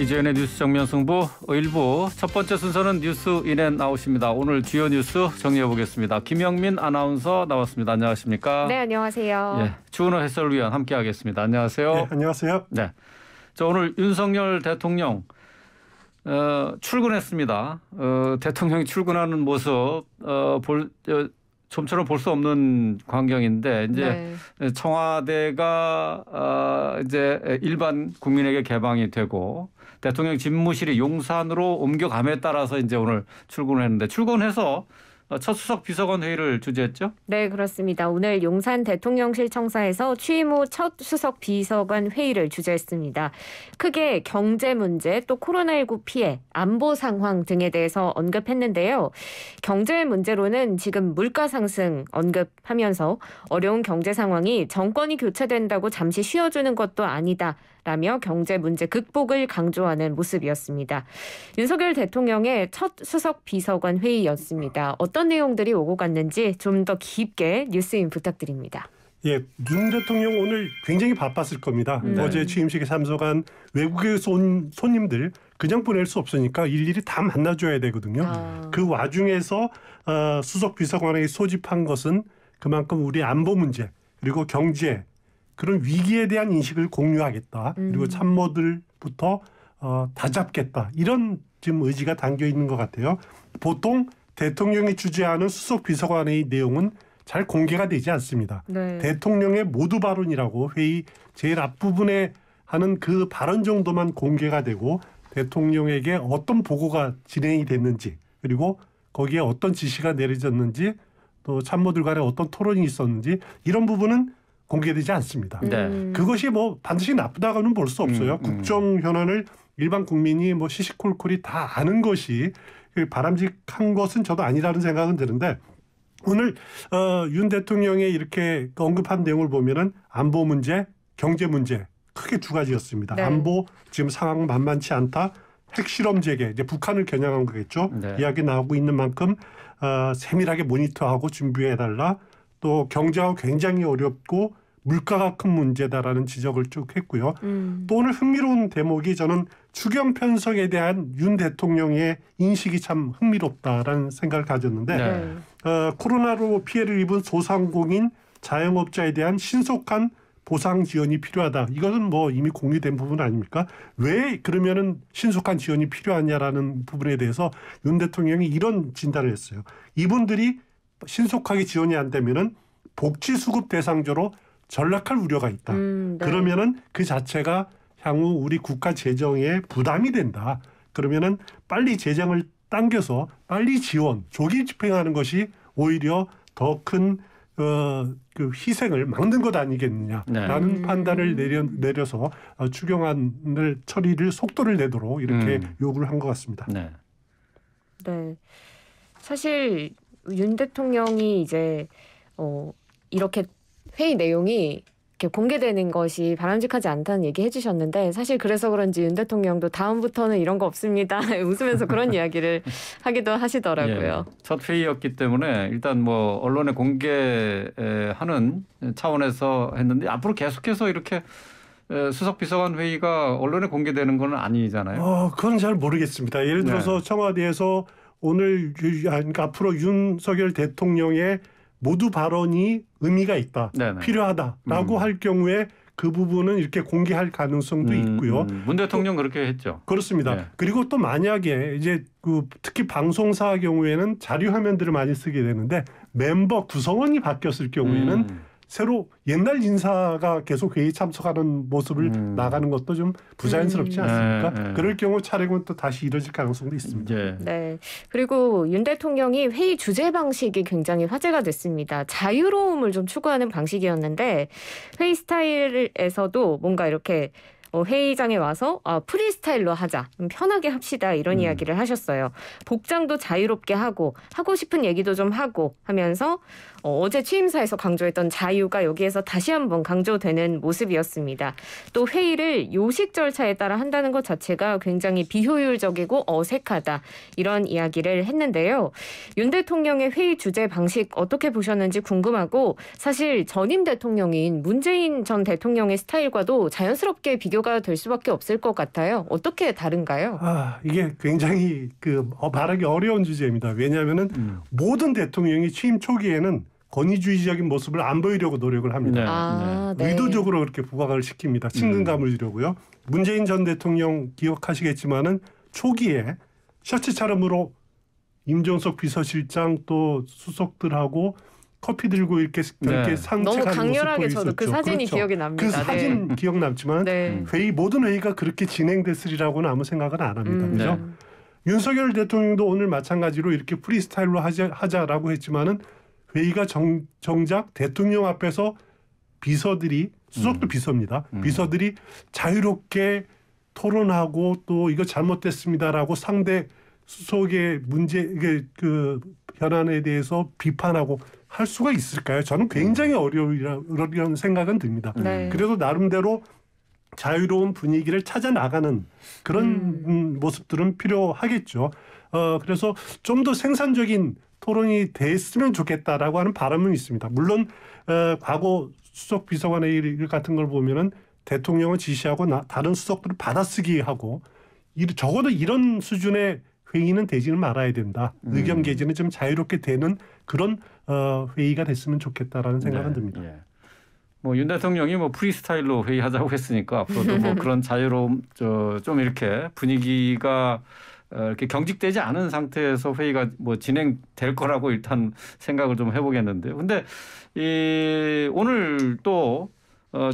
이재현의 뉴스 정면 승부 일부 첫 번째 순서는 뉴스인앤 아웃입니다. 오늘 주요 뉴스 정리해 보겠습니다. 김영민 아나운서 나왔습니다. 안녕하십니까? 네, 안녕하세요. 예, 주은호 해설위원 함께하겠습니다. 안녕하세요. 네, 안녕하세요. 네, 자, 오늘 윤석열 대통령 출근했습니다. 대통령이 출근하는 모습 좀처럼 볼 수 없는 광경인데 이제 네. 청와대가 이제 일반 국민에게 개방이 되고 대통령 집무실이 용산으로 옮겨감에 따라서 이제 오늘 출근을 했는데 출근해서 첫 수석 비서관 회의를 주재했죠? 네, 그렇습니다. 오늘 용산 대통령실 청사에서 취임 후 첫 수석 비서관 회의를 주재했습니다. 크게 경제 문제, 또 코로나19 피해, 안보 상황 등에 대해서 언급했는데요. 경제 문제로는 지금 물가 상승 언급하면서 어려운 경제 상황이 정권이 교체된다고 잠시 쉬어주는 것도 아니다. 라며 경제 문제 극복을 강조하는 모습이었습니다. 윤석열 대통령의 첫 수석 비서관 회의였습니다. 어떤 내용들이 오고 갔는지 좀 더 깊게 뉴스인 부탁드립니다. 예, 윤 대통령 오늘 굉장히 바빴을 겁니다. 어제 취임식에 참석한 외국의 손님들 그냥 보낼 수 없으니까 일일이 다 만나줘야 되거든요. 그 와중에서 수석 비서관에게 소집한 것은 그만큼 우리 안보 문제 그리고 경제 그런 위기에 대한 인식을 공유하겠다. 그리고 참모들부터 다잡겠다. 이런 지금 의지가 담겨 있는 것 같아요. 보통 대통령이 주재하는 수석 비서관의 내용은 잘 공개가 되지 않습니다. 네. 대통령의 모두 발언이라고 회의 제일 앞부분에 하는 그 발언 정도만 공개가 되고 대통령에게 어떤 보고가 진행이 됐는지 그리고 거기에 어떤 지시가 내려졌는지 또 참모들 간에 어떤 토론이 있었는지 이런 부분은 공개되지 않습니다. 그것이 뭐 반드시 나쁘다고는 볼 수 없어요. 국정 현안을 일반 국민이 뭐 시시콜콜이 다 아는 것이 바람직한 것은 저도 아니라는 생각은 드는데 오늘 윤 대통령의 이렇게 언급한 내용을 보면은 안보 문제, 경제 문제 크게 두 가지였습니다. 네. 안보 지금 상황 만만치 않다. 핵실험 재개 이제 북한을 겨냥한 거겠죠. 네. 이야기 나오고 있는 만큼 세밀하게 모니터하고 준비해달라. 또 경제가 굉장히 어렵고 물가가 큰 문제다라는 지적을 쭉 했고요. 또 오늘 흥미로운 대목이 저는 추경 편성에 대한 윤 대통령의 인식이 참 흥미롭다라는 생각을 가졌는데 네. 코로나로 피해를 입은 소상공인 자영업자에 대한 신속한 보상 지원이 필요하다. 이것은 뭐 이미 공유된 부분 아닙니까? 왜 그러면은 신속한 지원이 필요하냐라는 부분에 대해서 윤 대통령이 이런 진단을 했어요. 이분들이 신속하게 지원이 안 되면은 복지수급 대상자로 전락할 우려가 있다. 네. 그러면은 그 자체가 향후 우리 국가 재정에 부담이 된다. 그러면은 빨리 재정을 당겨서 빨리 지원, 조기 집행하는 것이 오히려 더 큰 그 희생을 막는 것 아니겠느냐라는 네. 판단을 내려서 추경안을 처리를 속도를 내도록 이렇게 요구를 한 것 같습니다. 네. 네. 사실 윤 대통령이 이제 이렇게 회의 내용이 이렇게 공개되는 것이 바람직하지 않다는 얘기 해주셨는데 사실 그래서 그런지 윤 대통령도 다음부터는 이런 거 없습니다. 웃으면서 그런 이야기를 하기도 하시더라고요. 예, 첫 회의였기 때문에 일단 뭐 언론에 공개하는 차원에서 했는데 앞으로 계속해서 이렇게 수석 비서관 회의가 언론에 공개되는 건 아니잖아요. 그건 잘 모르겠습니다. 예를 들어서 네. 청와대에서 오늘 그러니까 앞으로 윤석열 대통령의 모두 발언이 의미가 있다, 네네. 필요하다라고 할 경우에 그 부분은 이렇게 공개할 가능성도 있고요. 문 대통령 그렇게 했죠. 그렇습니다. 네. 그리고 또 만약에 이제 특히 방송사 경우에는 자료 화면들을 많이 쓰게 되는데 멤버 구성원이 바뀌었을 경우에는 새로 옛날 인사가 계속 회의에 참석하는 모습을 나가는 것도 좀 부자연스럽지 않습니까? 그럴 경우 차례는 또 다시 이뤄질 가능성도 있습니다. 네. 그리고 윤 대통령이 회의 주제 방식이 굉장히 화제가 됐습니다. 자유로움을 좀 추구하는 방식이었는데 회의 스타일에서도 뭔가 이렇게 회의장에 와서 프리스타일로 하자, 편하게 합시다 이런 이야기를 하셨어요. 복장도 자유롭게 하고 싶은 얘기도 좀 하고 하면서 어제 취임사에서 강조했던 자유가 여기에서 다시 한번 강조되는 모습이었습니다. 또 회의를 요식 절차에 따라 한다는 것 자체가 굉장히 비효율적이고 어색하다 이런 이야기를 했는데요. 윤 대통령의 회의 주제 방식 어떻게 보셨는지 궁금하고 사실 전임 대통령인 문재인 전 대통령의 스타일과도 자연스럽게 비교가 비교가 될 수밖에 없을 것 같아요. 어떻게 다른가요? 이게 굉장히 말하기 어려운 주제입니다. 왜냐하면은 모든 대통령이 취임 초기에는 권위주의적인 모습을 안 보이려고 노력을 합니다. 네. 의도적으로 그렇게 부각을 시킵니다. 친근감을 주려고요. 문재인 전 대통령 기억하시겠지만은 초기에 셔츠 차림으로 임종석 비서실장 또 수석들하고 커피 들고 이렇게 산책하는 너무 모습 강렬하게 보였었죠. 저도 그 사진이 그렇죠. 기억이 납니다. 그 사진 기억 남지만 네. 모든 회의가 그렇게 진행됐으리라고는 아무 생각은 안 합니다. 그죠? 윤석열 대통령도 오늘 마찬가지로 이렇게 프리스타일로 하자라고 했지만은 회의가 정작 대통령 앞에서 비서들이 수석도 비서입니다. 비서들이 자유롭게 토론하고 또 이거 잘못됐습니다라고 상대 수석의 그 현안에 대해서 비판하고 할 수가 있을까요? 저는 굉장히 어려운 생각은 듭니다. 네. 그래도 나름대로 자유로운 분위기를 찾아 나가는 그런 모습들은 필요하겠죠. 그래서 좀 더 생산적인 토론이 됐으면 좋겠다라고 하는 바람은 있습니다. 물론 과거 수석 비서관의 일 같은 걸 보면은 대통령을 지시하고 다른 수석들을 받아쓰기 하고 적어도 이런 수준의 회의는 되지는 말아야 된다. 의견 개진은 좀 자유롭게 되는 그런 회의가 됐으면 좋겠다라는 생각은 듭니다. 예. 뭐 윤 대통령이 뭐 프리스타일로 회의하자고 했으니까 앞으로도 뭐 그런 자유로움 좀 이렇게 분위기가 이렇게 경직되지 않은 상태에서 회의가 뭐 진행될 거라고 일단 생각을 좀 해보겠는데요. 근데 오늘 또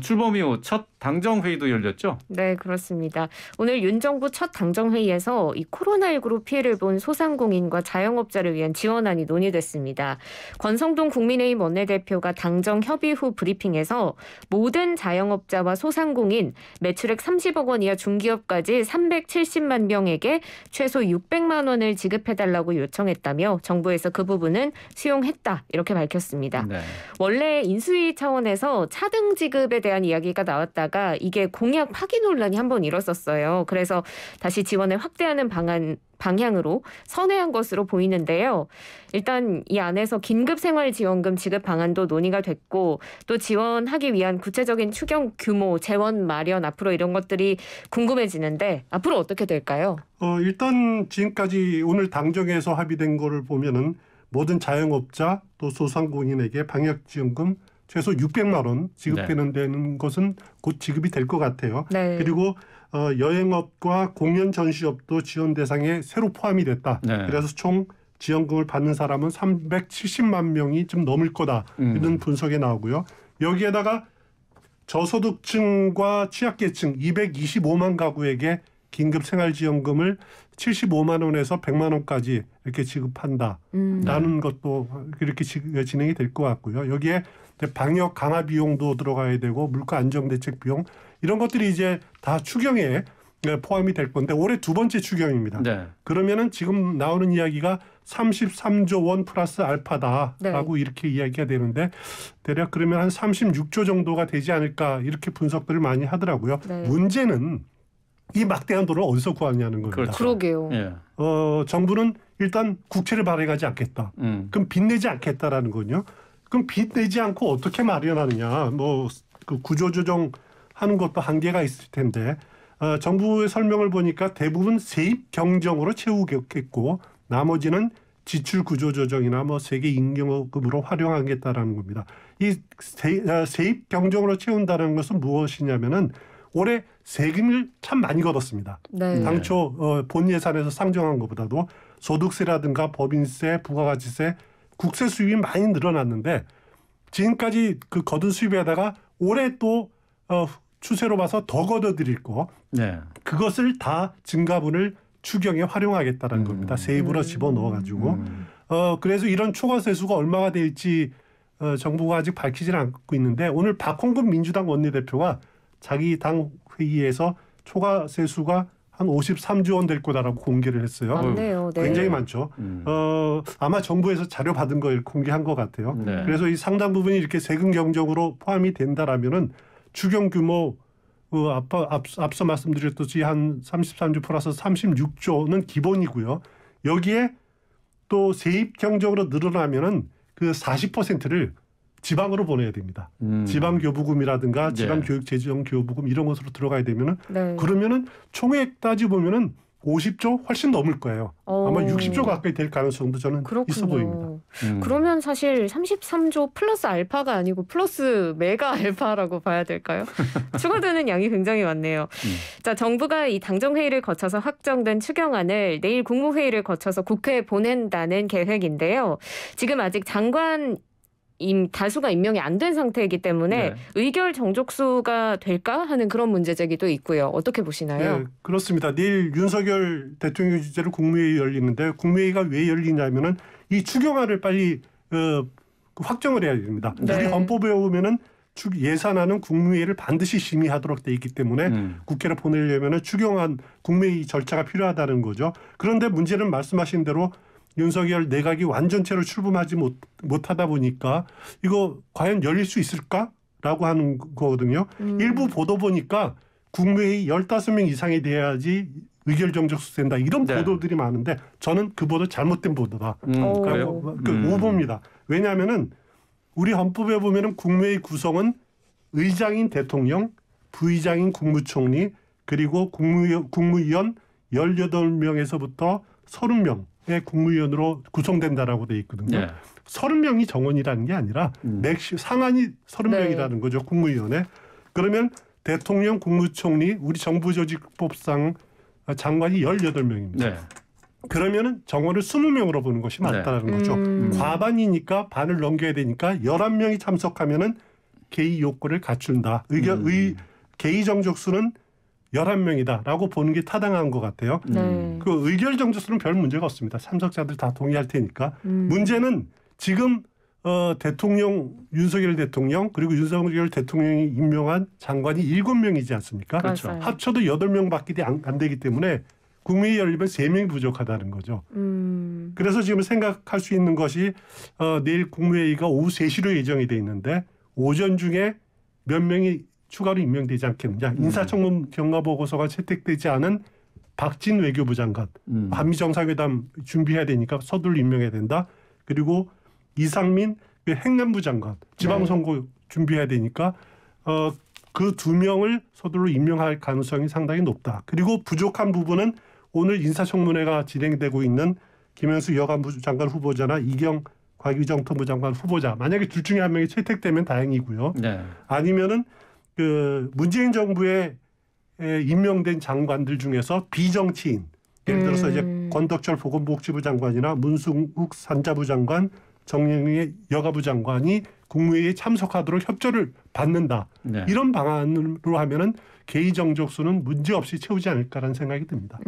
출범 이후 첫 당정회의도 열렸죠? 네, 그렇습니다. 오늘 윤 정부 첫 당정회의에서 이 코로나19로 피해를 본 소상공인과 자영업자를 위한 지원안이 논의됐습니다. 권성동 국민의힘 원내대표가 당정 협의 후 브리핑에서 모든 자영업자와 소상공인, 매출액 30억 원 이하 중기업까지 370만 명에게 최소 600만 원을 지급해달라고 요청했다며 정부에서 그 부분은 수용했다 이렇게 밝혔습니다. 네. 원래 인수위 차원에서 차등 지급에 대한 이야기가 나왔다가 이게 공약 파기 논란이 한번 일었었어요. 그래서 다시 지원을 확대하는 방향으로 선회한 것으로 보이는데요. 일단 이 안에서 긴급생활지원금 지급 방안도 논의가 됐고 또 지원하기 위한 구체적인 추경 규모, 재원 마련 앞으로 이런 것들이 궁금해지는데 앞으로 어떻게 될까요? 일단 지금까지 오늘 당정에서 합의된 거를 보면은 모든 자영업자 또 소상공인에게 방역지원금 최소 600만 원 지급되는 것은 곧 지급이 될 것 같아요. 네. 그리고 여행업과 공연 전시업도 지원 대상에 새로 포함이 됐다. 네. 그래서 총 지원금을 받는 사람은 370만 명이 좀 넘을 거다. 이런 분석이 나오고요. 여기에다가 저소득층과 취약계층 225만 가구에게 긴급생활지원금을 75만 원에서 100만 원까지 이렇게 지급한다라는 것도 이렇게 진행이 될 것 같고요. 여기에 방역 강화 비용도 들어가야 되고 물가 안정대책 비용 이런 것들이 이제 다 추경에 포함이 될 건데 올해 두 번째 추경입니다. 네. 그러면은 지금 나오는 이야기가 33조 원 플러스 알파다라고 이렇게 이야기가 되는데 대략 그러면 한 36조 정도가 되지 않을까 이렇게 분석들을 많이 하더라고요. 네. 문제는 이 막대한 돈을 어디서 구하냐는 겁니다. 그렇죠. 그러게요. 예. 정부는 일단 국채를 발행하지 않겠다. 그럼 빚내지 않겠다라는 거군요. 그럼 빚 내지 않고 어떻게 마련하느냐. 그 구조조정 하는 것도 한계가 있을 텐데 정부의 설명을 보니까 대부분 세입 경정으로 채우겠고 나머지는 지출 구조조정이나 세계 임금으로 활용하겠다라는 겁니다. 이 세입 경정으로 채운다는 것은 무엇이냐면은 올해 세금을 참 많이 걷었습니다. 네. 당초 본 예산에서 상정한 것보다도 소득세라든가 법인세, 부가가치세, 국세 수입이 많이 늘어났는데 지금까지 그 거둔 수입에다가 올해 또 추세로 봐서 더 걷어들일 거 네. 그것을 다 증가분을 추경에 활용하겠다는 겁니다. 세입으로 집어넣어가지고 그래서 이런 초과세수가 얼마가 될지 정부가 아직 밝히지는 않고 있는데 오늘 박홍근 민주당 원내대표가 자기 당 회의에서 초과세수가 한 53조 원 될 거다라고 공개를 했어요. 맞네요. 네. 굉장히 많죠. 아마 정부에서 자료 받은 걸 공개한 것 같아요. 네. 그래서 이 상당 부분이 이렇게 세금 경정으로 포함이 된다라면은 추경 규모 앞서 말씀드렸듯이 한 33조 플러스 36조는 기본이고요. 여기에 또 세입 경정으로 늘어나면은 그 40%를 지방으로 보내야 됩니다. 지방교부금이라든가 지방교육재정교부금 이런 것으로 들어가야 되면은 네. 그러면은 총액 따지 보면은 50조 훨씬 넘을 거예요. 아마 60조 가까이 될 가능성도 저는 그렇군요. 있어 보입니다. 그러면 사실 33조 플러스 알파가 아니고 플러스 메가 알파라고 봐야 될까요? 추가되는 양이 굉장히 많네요. 자, 정부가 이 당정회의를 거쳐서 확정된 추경안을 내일 국무회의를 거쳐서 국회에 보낸다는 계획인데요. 지금 아직 장관 다수가 임명이 안 된 상태이기 때문에 네. 의결 정족수가 될까 하는 그런 문제 제기도 있고요. 어떻게 보시나요? 네, 그렇습니다. 내일 윤석열 대통령 주재로 국무회의 열리는데 국무회의가 왜 열리냐면은 이 추경안을 빨리 확정을 해야 됩니다. 네. 우리 헌법에 보면은 예산안은 국무회의를 반드시 심의하도록 돼 있기 때문에 국회를 보내려면은 추경안 국무회의 절차가 필요하다는 거죠. 그런데 문제는 말씀하신 대로 윤석열 내각이 완전체로 출범하지 못하다 보니까 이거 과연 열릴 수 있을까라고 하는 거거든요. 일부 보도 보니까 국무회의 15명 이상이 돼야지 의결 정족수 된다. 이런 네. 보도들이 많은데 저는 그 보도 잘못된 보도다. 그래요? 오보입니다. 왜냐하면은 우리 헌법에 보면은 국무회의 구성은 의장인 대통령, 부의장인 국무총리, 그리고 국무위원 18명에서부터 30명의 국무위원으로 구성된다라고 돼 있거든요. 네. 30명이 정원이라는 게 아니라 상한이 30명이라는 네. 거죠. 국무위원회. 그러면 대통령, 국무총리, 우리 정부조직법상 장관이 18명입니다. 네. 그러면은 정원을 20명으로 보는 것이 맞다라는 거죠. 과반이니까 반을 넘겨야 되니까 11명이 참석하면은 개의 요건을 갖춘다. 개의 정족수는 11명이다라고 보는 게 타당한 것 같아요. 네. 그 의결 정족수는 별 문제가 없습니다. 참석자들 다 동의할 테니까. 문제는 지금 대통령 윤석열 대통령 그리고 윤석열 대통령이 임명한 장관이 7명이지 않습니까? 그렇죠. 합쳐도 8명밖에 안 되기 때문에 국무회의 열리면 3명이 부족하다는 거죠. 그래서 지금 생각할 수 있는 것이 내일 국무회의가 오후 3시로 예정이 돼 있는데 오전 중에 몇 명이 추가로 임명되지 않겠느냐. 인사청문 경과보고서가 채택되지 않은 박진 외교부 장관. 한미 정상회담 준비해야 되니까 서둘러 임명해야 된다. 그리고 이상민 행안부 장관. 지방선거 준비해야 되니까 그 2명을 서둘러 임명할 가능성이 상당히 높다. 그리고 부족한 부분은 오늘 인사청문회가 진행되고 있는 김현수 여가부 장관 후보자나 이경 과기정통부 장관 후보자. 만약에 둘 중에 한 명이 채택되면 다행이고요. 네. 아니면은 그 문재인 정부에 임명된 장관들 중에서 비정치인 예를 들어서 이제 권덕철 보건복지부 장관이나 문승욱 산자부 장관, 정영희 여가부 장관이 국무회의에 참석하도록 협조를 받는다. 네. 이런 방안으로 하면은 개의 정족수는 문제 없이 채우지 않을까라는 생각이 듭니다.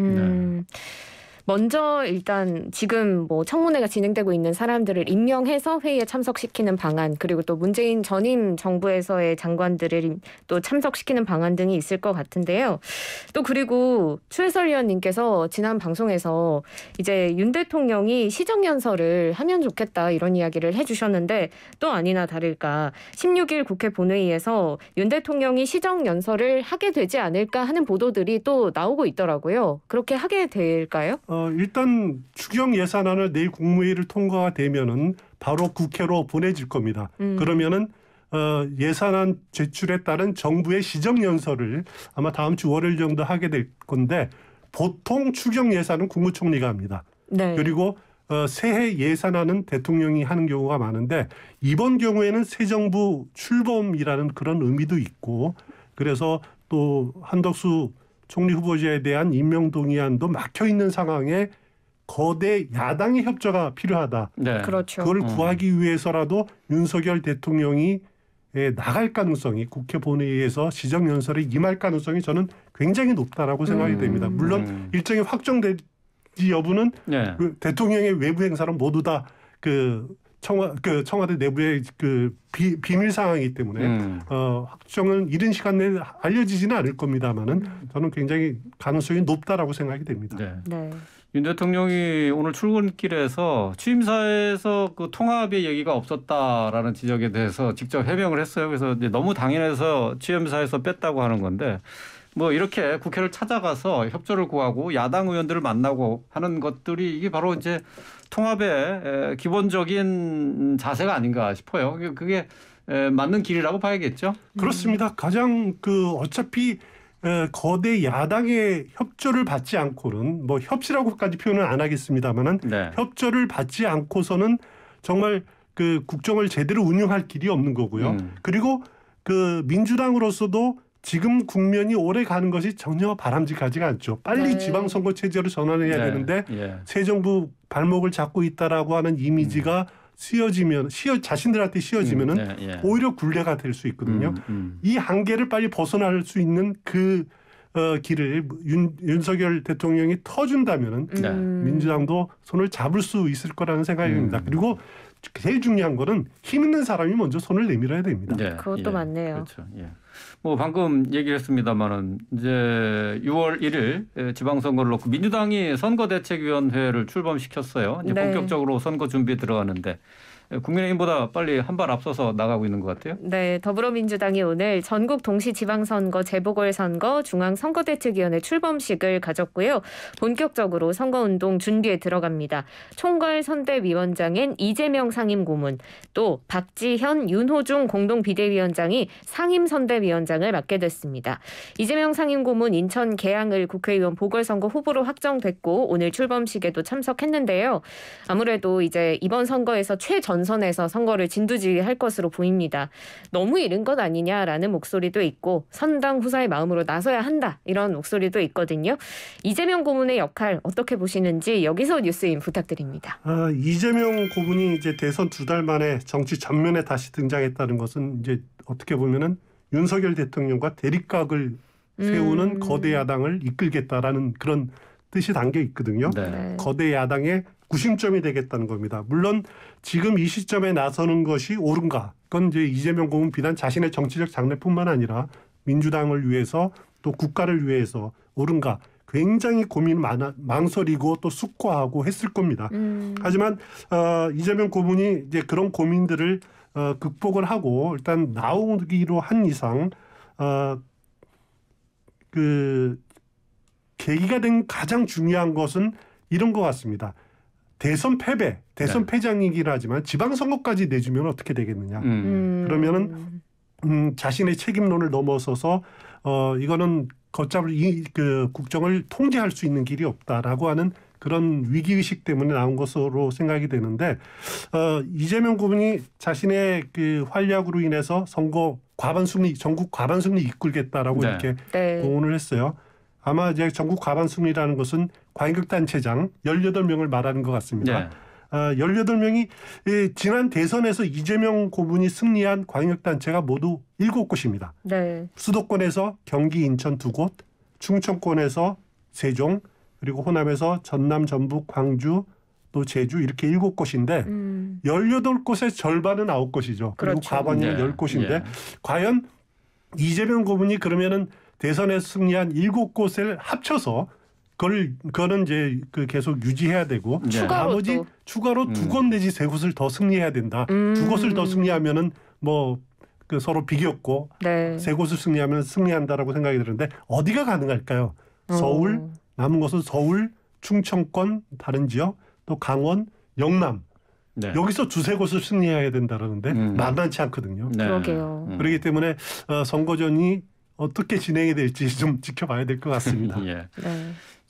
먼저 일단 지금 뭐 청문회가 진행되고 있는 사람들을 임명해서 회의에 참석시키는 방안, 그리고 또 문재인 전임 정부에서의 장관들을 또 참석시키는 방안 등이 있을 것 같은데요. 또 그리고 추해설 위원님께서 지난 방송에서 이제 윤 대통령이 시정연설을 하면 좋겠다 이런 이야기를 해주셨는데 또 아니나 다를까 16일 국회 본회의에서 윤 대통령이 시정연설을 하게 되지 않을까 하는 보도들이 또 나오고 있더라고요. 그렇게 하게 될까요? 일단 추경 예산안을 내일 국무회의를 통과가 되면은 바로 국회로 보내질 겁니다. 그러면은 예산안 제출에 따른 정부의 시정연설을 아마 다음 주 월요일 정도 하게 될 건데 보통 추경 예산은 국무총리가 합니다. 네. 그리고 새해 예산안은 대통령이 하는 경우가 많은데 이번 경우에는 새 정부 출범이라는 그런 의미도 있고 그래서 또 한덕수 총리 후보자에 대한 임명 동의안도 막혀 있는 상황에 거대 야당의 협조가 필요하다. 네. 그렇죠. 그걸 구하기 위해서라도 윤석열 대통령이 나갈 가능성이 국회 본회의에서 시정연설에 임할 가능성이 저는 굉장히 높다라고 생각이 됩니다. 물론 일정이 확정될지 여부는 네. 그 대통령의 외부 행사는 모두 다 청와대 내부의 그 비밀 상황이기 때문에 확정은 이른 시간 내에 알려지지는 않을 겁니다만은 저는 굉장히 가능성이 높다라고 생각이 됩니다. 네. 네. 윤 대통령이 오늘 출근길에서 취임사에서 그 통합의 얘기가 없었다라는 지적에 대해서 직접 해명을 했어요. 그래서 이제 너무 당연해서 취임사에서 뺐다고 하는 건데 뭐 이렇게 국회를 찾아가서 협조를 구하고 야당 의원들을 만나고 하는 것들이 이게 바로 이제 통합의 기본적인 자세가 아닌가 싶어요. 그게 맞는 길이라고 봐야겠죠. 그렇습니다. 가장 어차피 거대 야당의 협조를 받지 않고는 뭐 협치라고까지 표현은 안 하겠습니다만은 네. 협조를 받지 않고서는 정말 국정을 제대로 운영할 길이 없는 거고요. 그리고 민주당으로서도 지금 국면이 오래 가는 것이 전혀 바람직하지가 않죠. 빨리 네. 지방선거 체제로 전환해야 네. 되는데 예. 새 정부 발목을 잡고 있다라고 하는 이미지가 자신들한테 씌워지면은 네, 예. 오히려 굴레가 될 수 있거든요. 이 한계를 빨리 벗어날 수 있는 길을 윤석열 대통령이 터준다면은 네. 민주당도 손을 잡을 수 있을 거라는 생각입니다. 그리고 제일 중요한 거는 힘 있는 사람이 먼저 손을 내밀어야 됩니다. 네, 그것도 맞네요. 그렇죠. 예. 뭐 방금 얘기를 했습니다마는 이제 6월 1일 지방선거를 놓고 민주당이 선거대책위원회를 출범시켰어요. 이제 네. 본격적으로 선거 준비에 들어가는데 국민의힘보다 빨리 한 발 앞서서 나가고 있는 것 같아요. 네, 더불어민주당이 오늘 전국 동시지방선거 재보궐선거 중앙선거대책위원회 출범식을 가졌고요. 본격적으로 선거운동 준비에 들어갑니다. 총괄선대위원장인 이재명 상임고문, 또 박지현, 윤호중 공동비대위원장이 상임선대위원장을 맡게 됐습니다. 이재명 상임고문 인천 계양을 국회의원 보궐선거 후보로 확정됐고 오늘 출범식에도 참석했는데요. 아무래도 이제 이번 선거에서 최전선에서 선거를 진두지휘할 것으로 보입니다. 너무 이른 것 아니냐라는 목소리도 있고 선당 후사의 마음으로 나서야 한다 이런 목소리도 있거든요. 이재명 고문의 역할 어떻게 보시는지 여기서 뉴스인 부탁드립니다. 이재명 고문이 이제 대선 2달 만에 정치 전면에 다시 등장했다는 것은 이제 어떻게 보면은 윤석열 대통령과 대립각을 세우는 거대 야당을 이끌겠다라는 그런 뜻이 담겨 있거든요. 네. 거대 야당의 구심점이 되겠다는 겁니다. 물론 지금 이 시점에 나서는 것이 옳은가? 그건 이제 이재명 고문 비단 자신의 정치적 장래뿐만 아니라 민주당을 위해서 또 국가를 위해서 옳은가? 굉장히 망설이고 또 숙고하고 했을 겁니다. 하지만 이재명 고문이 이제 그런 고민들을 극복을 하고 일단 나오기로 한 이상 계기가 된 가장 중요한 것은 이런 것 같습니다. 대선 패장이긴 하지만 지방선거까지 내주면 어떻게 되겠느냐. 그러면은 자신의 책임론을 넘어서서 이거는 걷잡을 국정을 통제할 수 있는 길이 없다라고 하는 그런 위기의식 때문에 나온 것으로 생각이 되는데 이재명 고문이 자신의 활약으로 인해서 전국 과반 승리 이끌겠다라고 이렇게 공언을 했어요. 아마 이제 전국 과반 승리라는 것은 광역단체장 18명을 말하는 것 같습니다. 18명이 지난 대선에서 이재명 고문이 승리한 광역단체가 모두 7곳입니다. 네. 수도권에서 경기, 인천 2곳, 충청권에서 세종, 그리고 호남에서 전남, 전북, 광주, 또 제주 이렇게 7곳인데 18곳의 절반은 9곳이죠. 그리고 그렇죠. 과반이 10곳인데 과연 이재명 고문이 그러면은 대선에서 승리한 7곳을 합쳐서 그거는 이제 계속 유지해야 되고 나머지 추가로 2곳 내지 3곳을 더 승리해야 된다. 2곳을 더 승리하면은 서로 비겼고 3곳을 승리하면 승리한다라고 생각이 드는데 어디가 가능할까요? 서울, 남은 것은 서울, 충청권, 다른 지역, 또 강원, 영남. 여기서 2-3곳을 승리해야 된다라는데 만만치 않거든요. 그러게요. 그렇기 때문에 선거전이 어떻게 진행이 될지 좀 지켜봐야 될 것 같습니다. 예.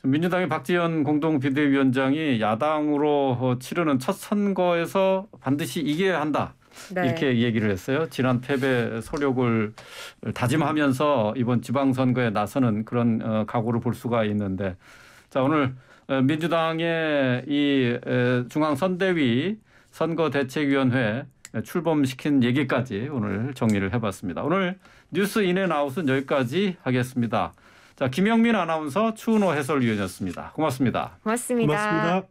민주당의 박지현 공동비대위원장이 야당으로 치르는 첫 선거에서 반드시 이겨야 한다. 이렇게 얘기를 했어요. 지난 패배 소력을 다짐하면서 이번 지방선거에 나서는 그런 각오를 볼 수가 있는데 자 오늘 민주당의 이 중앙선대위 선거대책위원회 출범시킨 얘기까지 오늘 정리를 해봤습니다. 오늘 뉴스 인앤아웃은 여기까지 하겠습니다. 자 김영민 아나운서 추은호 해설위원이었습니다. 고맙습니다. 고맙습니다.